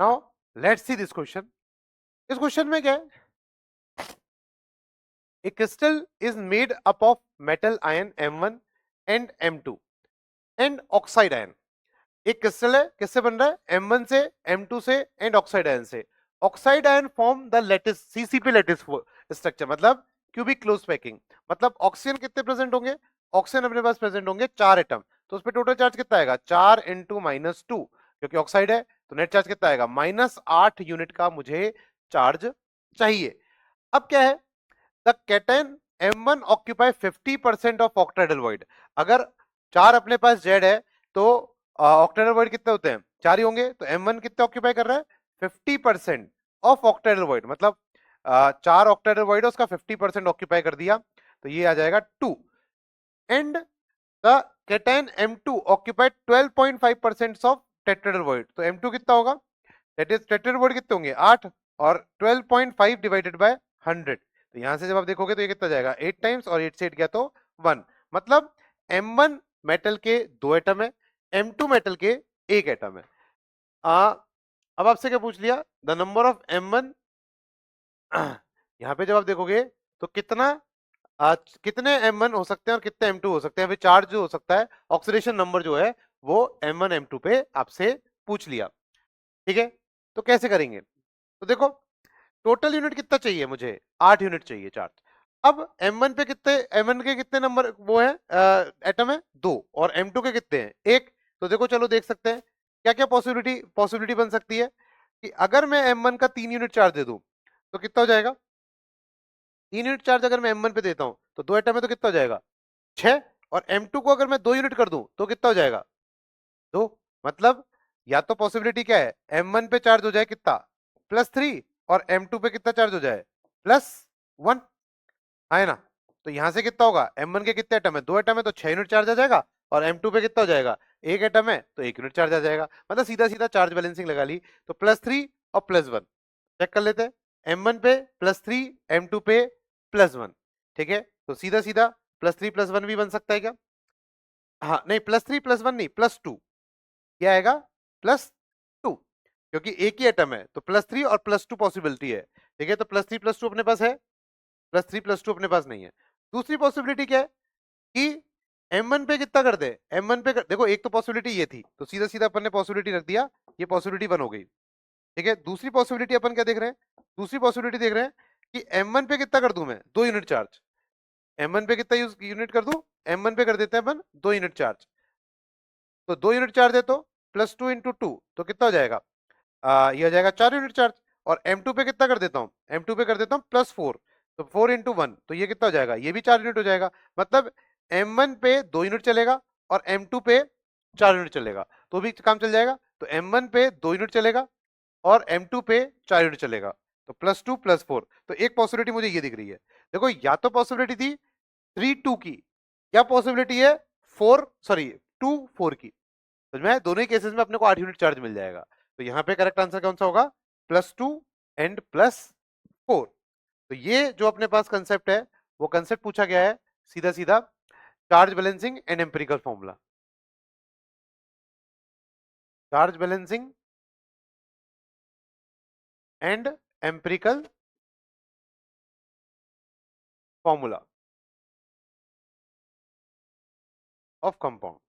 Now let's see this question. इस question में क्या है, a crystal is made up of metal ion M1 and M2 and oxide ion. एक crystal है, किससे बन रहा है, M1 से, M2 से एंड ऑक्साइड आयन से। Oxide ion form the lattice CCP lattice structure, मतलब क्यूबिक क्लोज पैकिंग। मतलब ऑक्सीजन कितने प्रेजेंट होंगे, ऑक्सीजन अपने पास प्रेजेंट होंगे 4 एटम, तो उस पर टोटल चार्ज कितना आएगा, 4 इंटू -2, क्योंकि ऑक्साइड है तो नेट चार्ज कितना आएगा, -8 यूनिट का मुझे चार्ज चाहिए। अब क्या है, the cation M1 occupy 50% of octahedral void. अगर 4 अपने पास जेड है तो ऑक्टेडल वॉइड कितने होते हैं, 4 ही होंगे, तो M1 कितने ऑक्यूपाई कर रहा है, 50% ऑफ ऑक्टेडल वॉइड। मतलब 4 ऑक्टेडल वॉइड उसका 50% ऑक्यूपाई कर दिया, तो ये आ जाएगा 2। And the cation M2 occupied 12.5% of tetrahedral void. तो M2 कितना होगा, दैट इज टेट्राहेड्रल वॉइड कितने होंगे, 8, और 12.5 डिवाइडेड बाय 100, तो यहां से जब आप देखोगे तो ये कितना जाएगा, 8 टाइम्स, और 8 से 8 गया तो 1। मतलब M1 मेटल के 2 एटम है, M2 मेटल के 1 एटम है। अब आपसे क्या पूछ लिया, द नंबर ऑफ M1। यहां पे जब आप देखोगे तो कितने M1 हो सकते हैं और कितने M2 हो सकते हैं, अभी चार्ज जो हो सकता है, ऑक्सीडेशन नंबर जो है वो M1 M2 पे आपसे पूछ लिया। ठीक है, तो कैसे करेंगे, तो देखो टोटल यूनिट कितना चाहिए मुझे, 8 यूनिट चाहिए चार्ज। अब M1 पे कितने, M1 के कितने नंबर वो है, एटम है 2, और M2 के कितने हैं 1। तो देखो चलो देख सकते हैं क्या क्या पॉसिबिलिटी बन सकती है, कि अगर मैं M1 का 3 यूनिट चार्ज दे दूं तो कितना हो जाएगा, 3 यूनिट चार्ज अगर मैं M1 पे देता हूं तो 2 एटम है तो कितना हो जाएगा, 6। और M2 को अगर मैं 2 यूनिट कर दूं तो कितना हो जाएगा, 2। मतलब या तो पॉसिबिलिटी क्या है, M1 पे चार्ज हो जाए कितना, +3, और M2 पे कितना चार्ज हो जाए, +1, है ना। तो यहां से कितना होगा, M1 के कितने एटम है, 2 एटम है तो 6 यूनिट चार्ज आ जाएगा, और M2 पे कितना हो जाएगा, 1 एटम है तो 1 यूनिट चार्ज आ जाएगा। मतलब सीधा सीधा चार्ज बैलेंसिंग लगा ली, तो +3 और +1 चेक कर लेते हैं, M1 पे +3, M2 पे +1। ठीक है, तो सीधा सीधा +3 +1 भी बन सकता है क्या, हाँ नहीं, +3 +1 नहीं, +2, क्या आएगा, +2, क्योंकि एक ही एटम है तो +3 और +2 पॉसिबिलिटी है। ठीक है, तो +3 +2 अपने पास है, +3 +2 अपने पास नहीं है। दूसरी पॉसिबिलिटी क्या है, कि M1 पे कितना कर दे, M1 पे देखो एक तो पॉसिबिलिटी ये थी, तो सीधा सीधा अपन ने पॉसिबिलिटी रख दिया, ये पॉसिबिलिटी 1 हो गई। ठीक है, दूसरी पॉसिबिलिटी अपन क्या देख रहे हैं, दूसरी पॉसिबिलिटी देख रहे हैं कि M1 पे कितना कर दूं मैं, 2 यूनिट चार्ज। M1 पे कितना यूनिट कर दूं, M1 पे कर देते हैं अपन 2 यूनिट चार्ज। तो 2 यूनिट चार्ज है तो +2 इंटू 2, तो कितना हो जाएगा, ये हो जाएगा 4 यूनिट चार्ज। और M2 पे कितना कर देता हूँ, M2 पे कर देता हूँ +4, तो 4 इंटू 1, तो ये कितना हो जाएगा, ये भी 4 यूनिट हो जाएगा। मतलब M1 पे 2 यूनिट चलेगा और M2 पे 4 यूनिट चलेगा, तो भी काम चल जाएगा। तो M1 पे 2 यूनिट चलेगा और M2 पे 4 यूनिट चलेगा, तो +2 +4। तो एक पॉसिबिलिटी मुझे ये दिख रही है, देखो या तो पॉसिबिलिटी थी 3 2 की, या पॉसिबिलिटी है 2 4 की। समझ में आया? दोनों ही केसेस में अपने को 8 यूनिट चार्ज मिल जाएगा। तो यहाँ पे करेक्ट आंसर कौन सा होगा, +2 एंड +4। तो ये जो अपने पास कंसेप्ट है, वो कंसेप्ट पूछा गया है सीधा सीधा charge balancing and empirical formula. Charge balancing and empirical formula of compound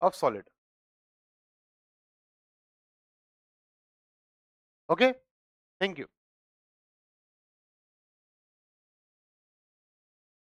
of solid. Okay, thank you.